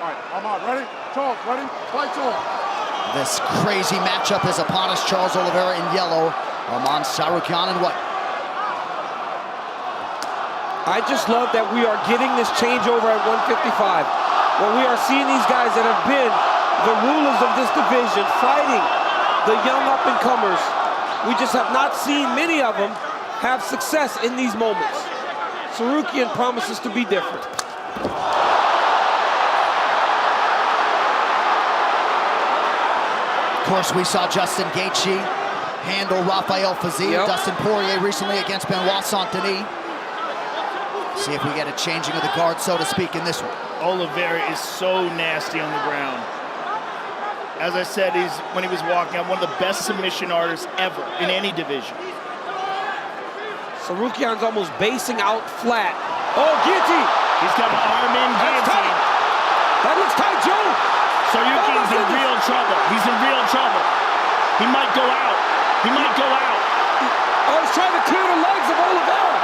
All right, Arman, ready? Charles, ready? Fight, Charles. This crazy matchup is upon us. Charles Oliveira in yellow, Arman Tsarukyan in white. I just love that we are getting this changeover at 155. When we are seeing these guys that have been the rulers of this division fighting the young up-and-comers. We just have not seen many of them have success in these moments. Tsarukyan promises to be different. Of course, we saw Justin Gaethje handle Rafael Fiziev, Dustin Poirier recently against Benoit Saint-Denis. See if we get a changing of the guard, so to speak, in this one. Oliveira is so nasty on the ground. As I said, when he was walking out, one of the best submission artists ever in any division. Tsarukyan's almost basing out flat. Oh, guillotine! He's got an Arman guillotine. That looks tight, Joe! Tsarukyan's in real trouble. He's in real trouble. He might go out. He might go out. Oh, he's trying to clear the legs of Oliveira.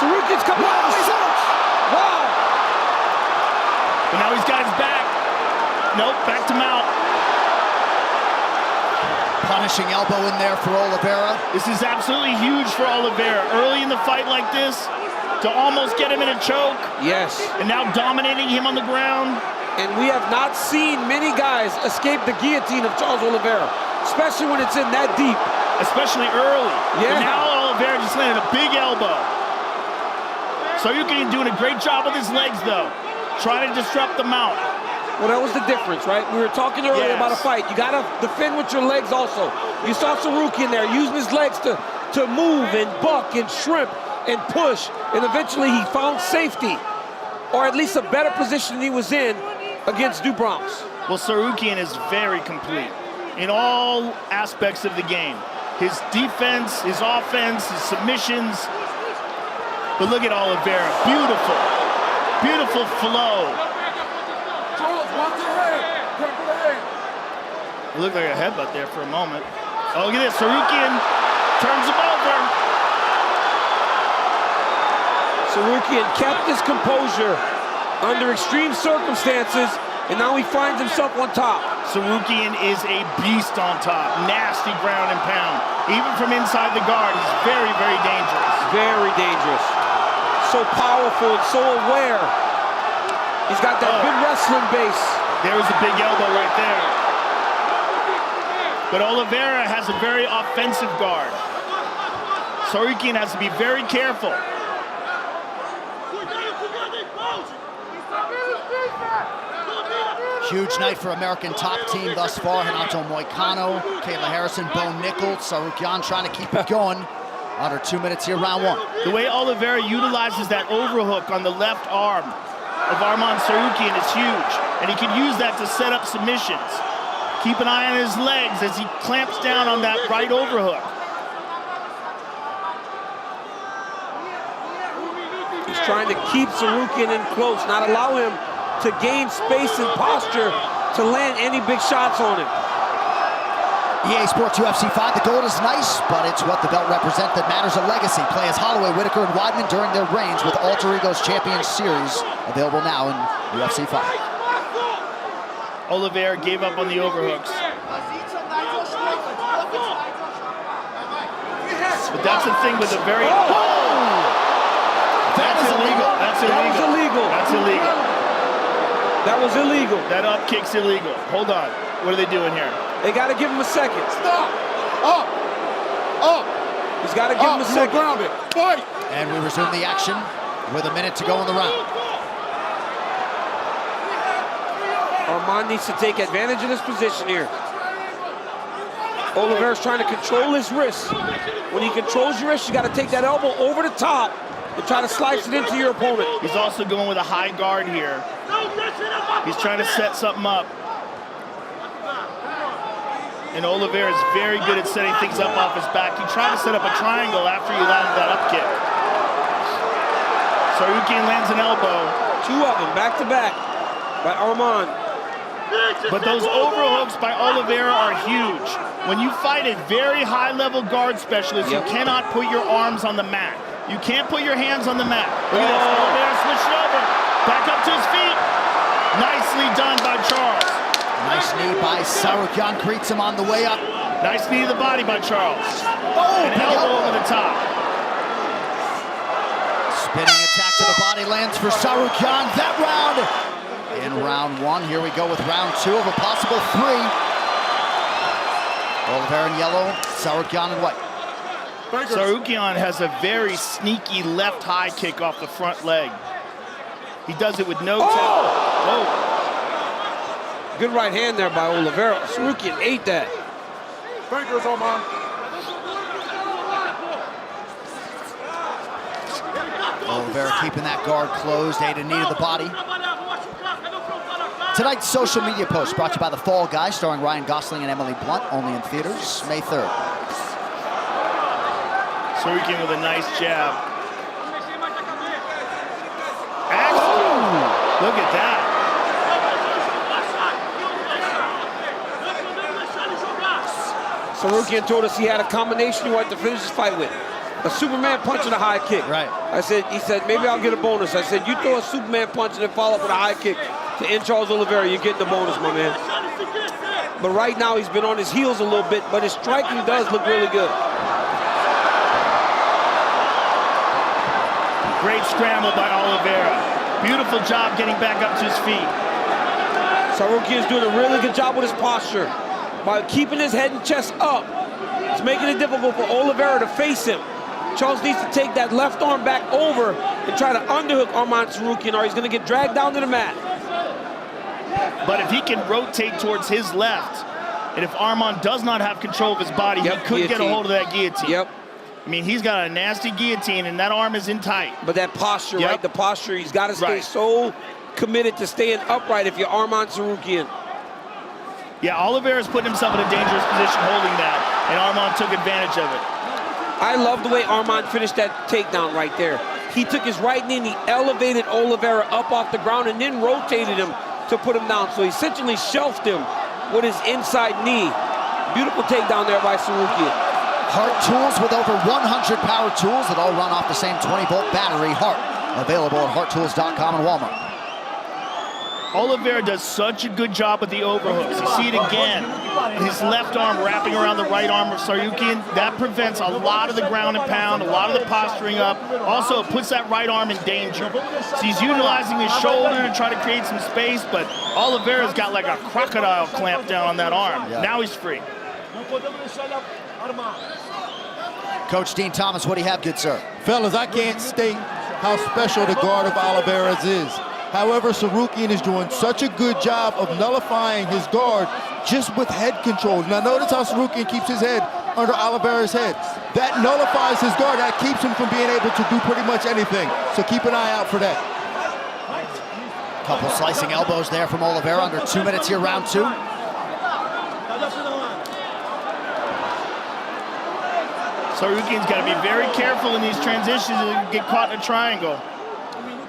Tsarukyan's coming out. He's out. Wow. But now he's got his back. Nope, back to mount. Punishing elbow in there for Oliveira. This is absolutely huge for Oliveira. Early in the fight like this, to almost get him in a choke. Yes. And now dominating him on the ground. And we have not seen many guys escape the guillotine of Charles Oliveira, especially when it's in that deep. Especially early. Yeah. And now Oliveira just landed a big elbow. Tsarukyan doing a great job with his legs, though. Trying to disrupt the mount. Well, that was the difference, right? We were talking earlier about a fight. You got to defend with your legs also. You saw Tsarukyan there using his legs to move and buck and shrimp and push. And eventually he found safety, or at least a better position he was in against Dubrowns. Well, Tsarukyan is very complete in all aspects of the game. His defense, his offense, his submissions. But look at Oliveira, beautiful, beautiful flow. Charles, watch your head. Grab the head. It looked like a headbutt there for a moment. Oh, look at this, Tsarukyan turns him over. Tsarukyan kept his composure under extreme circumstances, and now he finds himself on top. Tsarukyan is a beast on top, nasty ground and pound. Even from inside the guard, he's very, very dangerous. Very dangerous. So powerful and so aware. He's got that good wrestling base. There's a big elbow right there. But Oliveira has a very offensive guard. Tsarukyan has to be very careful. Huge night for American top team thus far. Renato Moicano, Kayla Harrison, Bo Nichols, Tsarukyan trying to keep it going. Under 2 minutes here, round one. The way Oliveira utilizes that overhook on the left arm of Arman Tsarukyan is huge, and he can use that to set up submissions. Keep an eye on his legs as he clamps down on that right overhook. He's trying to keep Tsarukyan in close, not allow him to gain space and posture to land any big shots on him. EA Sports UFC 5, the gold is nice, but it's what the belt represents that matters. A legacy. Play as Holloway, Whitaker, and Weidman during their reigns with Alter Ego's Champions Series, available now in UFC 5. Oliveira gave up on the overhooks. But that's the thing with a very... That's illegal. That's illegal. That was illegal. That's illegal. That was illegal. That up kick's illegal. Hold on. What are they doing here? They got to give him a second. Stop. Up. Up. He's got to give him a second. Grounded. Fight. And we resume the action with a minute to go in the round. Arman needs to take advantage of this position here. Oliveira's trying to control his wrist. When he controls your wrist, you got to take that elbow over the top and try to slice it into your opponent. He's also going with a high guard here. He's trying to set something up. And Oliveira is very good at setting things up off his back. He tried to set up a triangle after he landed that up kick. Tsarukyan lands an elbow. Two of them, back to back, by Arman. But those overhooks by Oliveira are huge. When you fight a very high-level guard specialist, you cannot put your arms on the mat. You can't put your hands on the mat. Look at this. Oliveira switched it over. Back up to his feet. Nicely done by Charles. Nice knee by Tsarukyan, greets him on the way up. Nice knee to the body by Charles. Oh, An elbow over the top. Spinning attack to the body lands for Tsarukyan. That round. In round one, here we go with round two of a possible three. Oliveira in yellow, Tsarukyan in white. Tsarukyan has a very sneaky left high kick off the front leg. He does it with no tap. Whoa. Good right hand there by Oliveira. Tsarukyan ate that. Fingers, Arman. Oliveira keeping that guard closed, ate a knee to the body. Tonight's social media post brought to you by The Fall Guy, starring Ryan Gosling and Emily Blunt, only in theaters May 3rd. Tsarukyan with a nice jab. Excellent. Look at that. Tsarukyan told us he had a combination he wanted to finish his fight with. A Superman punch and a high kick. Right. He said, maybe I'll get a bonus. I said, you throw a Superman punch and then follow up with a high kick to end Charles Oliveira, you're getting the bonus, my man. But right now, he's been on his heels a little bit, but his striking does look really good. Great scramble by Oliveira. Beautiful job getting back up to his feet. Tsarukyan's doing a really good job with his posture. By keeping his head and chest up, it's making it difficult for Oliveira to face him. Charles needs to take that left arm back over and try to underhook Arman Tsarukyan, or he's going to get dragged down to the mat. But if he can rotate towards his left, and if Arman does not have control of his body, he could get a hold of that guillotine. Yep. I mean, he's got a nasty guillotine, and that arm is in tight. But that posture, right? The posture, he's got to stay so committed to staying upright if you're Arman Tsarukyan. Yeah, Oliveira's putting himself in a dangerous position holding that, and Arman took advantage of it. I love the way Arman finished that takedown right there. He took his right knee and he elevated Oliveira up off the ground and then rotated him to put him down. So he essentially shelved him with his inside knee. Beautiful takedown there by Tsarukyan. Hart tools with over 100 power tools that all run off the same 20-volt battery. Hart, available at HartTools.com and Walmart. Oliveira does such a good job with the overhooks. You see it again. His left arm wrapping around the right arm of Tsarukyan. That prevents a lot of the ground and pound, a lot of the posturing up. Also, it puts that right arm in danger. So he's utilizing his shoulder to try to create some space, but Oliveira's got like a crocodile clamp down on that arm. Yeah. Now he's free. Coach Dean Thomas, what do you have, good sir? Fellas, I can't state how special the guard of Oliveira's is. However, Tsarukyan is doing such a good job of nullifying his guard just with head control. Now notice how Tsarukyan keeps his head under Oliveira's head. That nullifies his guard. That keeps him from being able to do pretty much anything. So keep an eye out for that. Couple slicing elbows there from Oliveira. Under 2 minutes here, round two. Tsarukyan's got to be very careful in these transitions and get caught in a triangle.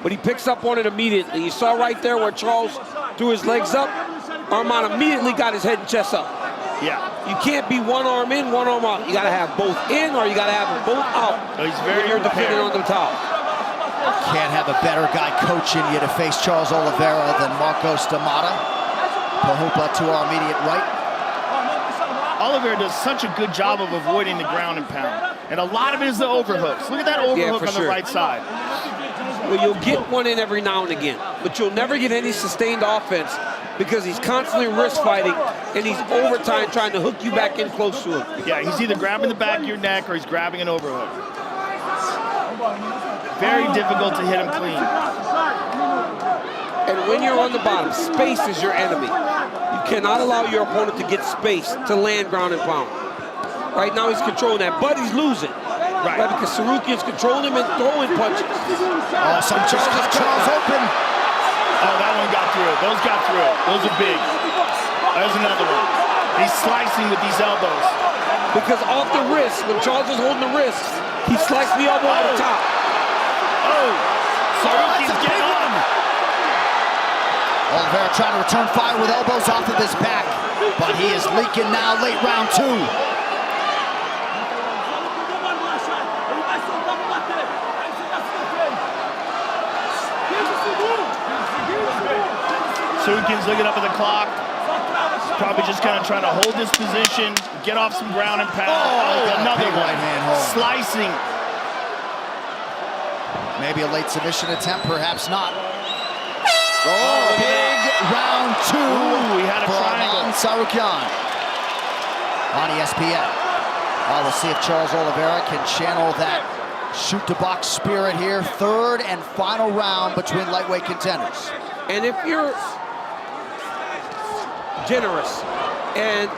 But he picks up on it immediately. You saw right there where Charles threw his legs up. Arman immediately got his head and chest up. Yeah. You can't be one arm in, one arm out. You got to have both in, or you got to have them both out. So he's very you're defending on the top. Can't have a better guy coaching you to face Charles Oliveira than Marcos D'Amata. Pahupa to our immediate right. Oliveira does such a good job of avoiding the ground and pound. And a lot of it is the overhooks. Look at that overhook on the right side. Well, you'll get one in every now and again, but you'll never get any sustained offense because he's constantly wrist fighting and he's overtime trying to hook you back in close to him. Yeah, he's either grabbing the back of your neck or he's grabbing an overhook. Very difficult to hit him clean. And when you're on the bottom, space is your enemy. You cannot allow your opponent to get space to land ground and pound. Right now he's controlling that, but he's losing. Right, because Tsarukyan's controlling him and throwing punches. Oh, some just got Charles open. Oh, that one got through. Those got through. Those are big. There's another one. He's slicing with these elbows. Because off the wrist, when Charles is holding the wrist, he sliced the elbow on the top. Oh, Tsarukyan's getting on. Oliveira trying to return fire with elbows off of his back, but he is leaking now, late round two. Tsarukyan's looking up at the clock. He's probably just kind of trying to hold this position, get off some ground and pound. Oh, another big one. right hand hold. Slicing. Maybe a late submission attempt, perhaps not. Oh, Big round 2 Ooh, he had a for triangle. Arman Tsarukyan on ESPN. We'll see if Charles Oliveira can channel that shoot-to-box spirit here. Third and final round between lightweight contenders. And if you're generous and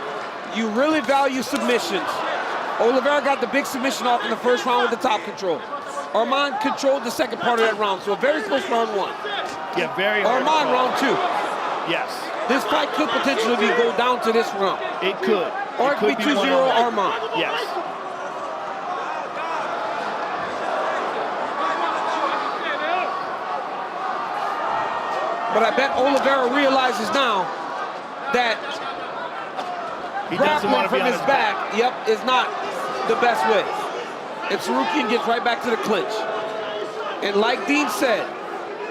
you really value submissions, Oliveira got the big submission off in the first round with the top control. Arman controlled the second part of that round, so a very close round 1. Yeah, very hard. Arman round 2. Yes. This fight could potentially go down to this round. It could. Or it could be 2-0 Arman. Yes. But I bet Oliveira realizes now that He doesn't want grappling to be from on his back, is not the best way. And Tsarukyan gets right back to the clinch. And like Dean said,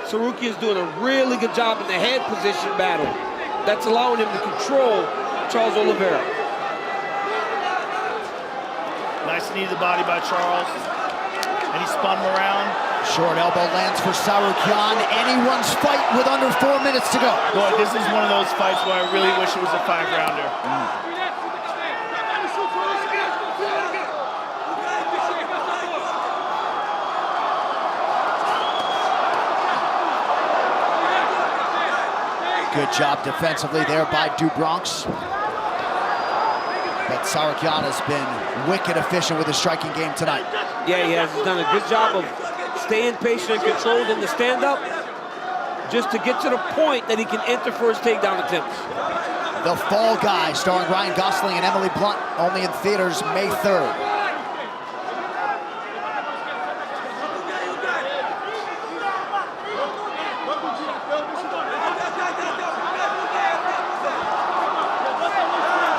Tsarukyan's doing a really good job in the head position battle. That's allowing him to control Charles Oliveira. Nice knee to the body by Charles. And he spun him around. Short elbow lands for Tsarukyan. Anyone's fight with under 4 minutes to go. Boy, this is one of those fights where I really wish it was a 5-rounder. Good job defensively there by Dubronx. But Tsarukyan has been wicked efficient with his striking game tonight. Yeah, he has. He's done a good job of staying patient and controlled in the stand-up, just to get to the point that he can enter for his takedown attempts. The Fall Guy, starring Ryan Gosling and Emily Blunt, only in theaters May 3rd.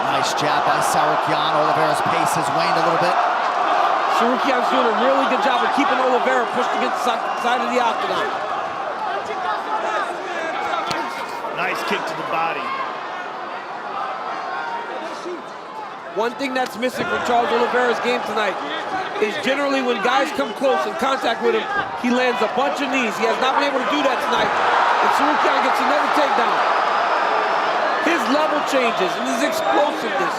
Nice jab by Tsarukyan. Oliveira's pace has waned a little bit. Tsarukyan's doing a really good job of keeping Oliveira pushed against the side of the octagon. Nice kick to the body. One thing that's missing from Charles Oliveira's game tonight is generally when guys come close in contact with him, he lands a bunch of knees. He has not been able to do that tonight. And Tsarukyan gets another takedown. His level changes and his explosiveness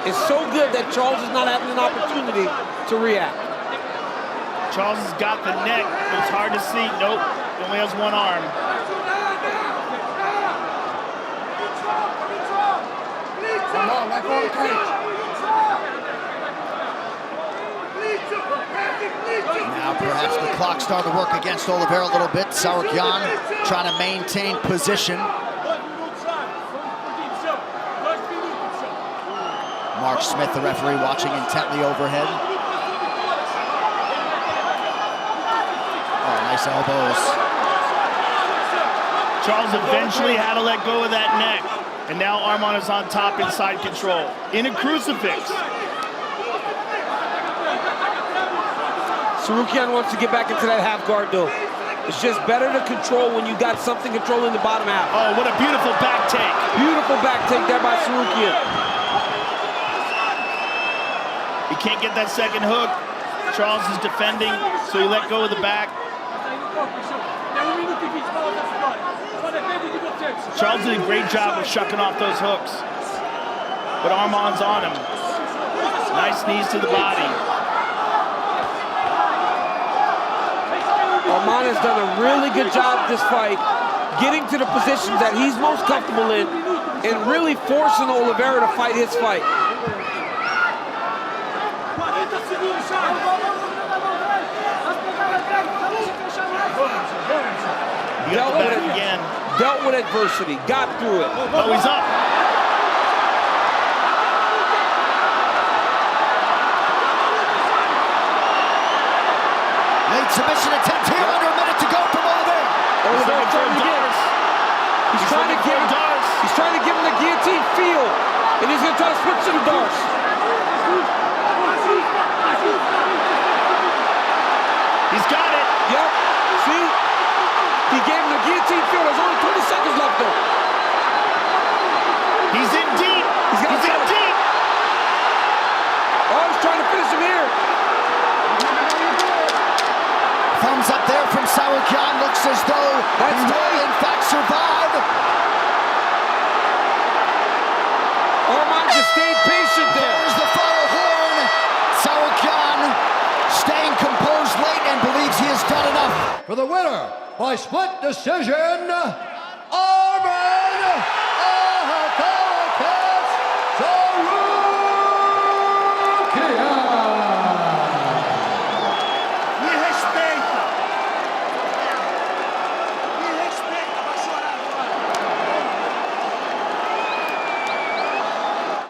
is so good that Charles is not having an opportunity to react. Charles has got the neck, but it's hard to see. Nope, he only has one arm. Come on, let go of the cage. Now perhaps the clock starting to work against Oliveira a little bit. Tsarukyan trying to maintain position. Mark Smith, the referee, watching intently overhead. Oh, nice elbows. Charles eventually had to let go of that neck. And now Arman is on top inside control. In a crucifix. Tsarukyan wants to get back into that half guard though. It's just better to control when you got something controlling the bottom half. Oh, what a beautiful back take. Beautiful back take there by Tsarukyan. He can't get that second hook. Charles is defending, so he let go of the back. Charles did a great job of shucking off those hooks. But Arman's on him. Nice knees to the body. Arman has done a really good job this fight, getting to the positions that he's most comfortable in and really forcing Oliveira to fight his fight. Dealt with adversity, got through it. Oh, he's up. Late submission attempt here, under a minute to go from Oliveira. Oliveira trying to get it. He's trying to give him the guillotine feel, and he's going to try to switch to the darts. He's got it. Yep. See? He gave him the guillotine feel. There's only 20 seconds left, though. He's in deep. He's in deep. Oh, he's trying to finish him here. Thumbs up there from Tsarukyan. Looks as though he will, in fact, survive. Arman just stayed patient there. There's the final horn. Tsarukyan staying composed late and believes he has done enough. For the winner by split decision, Arman Tsarukyan.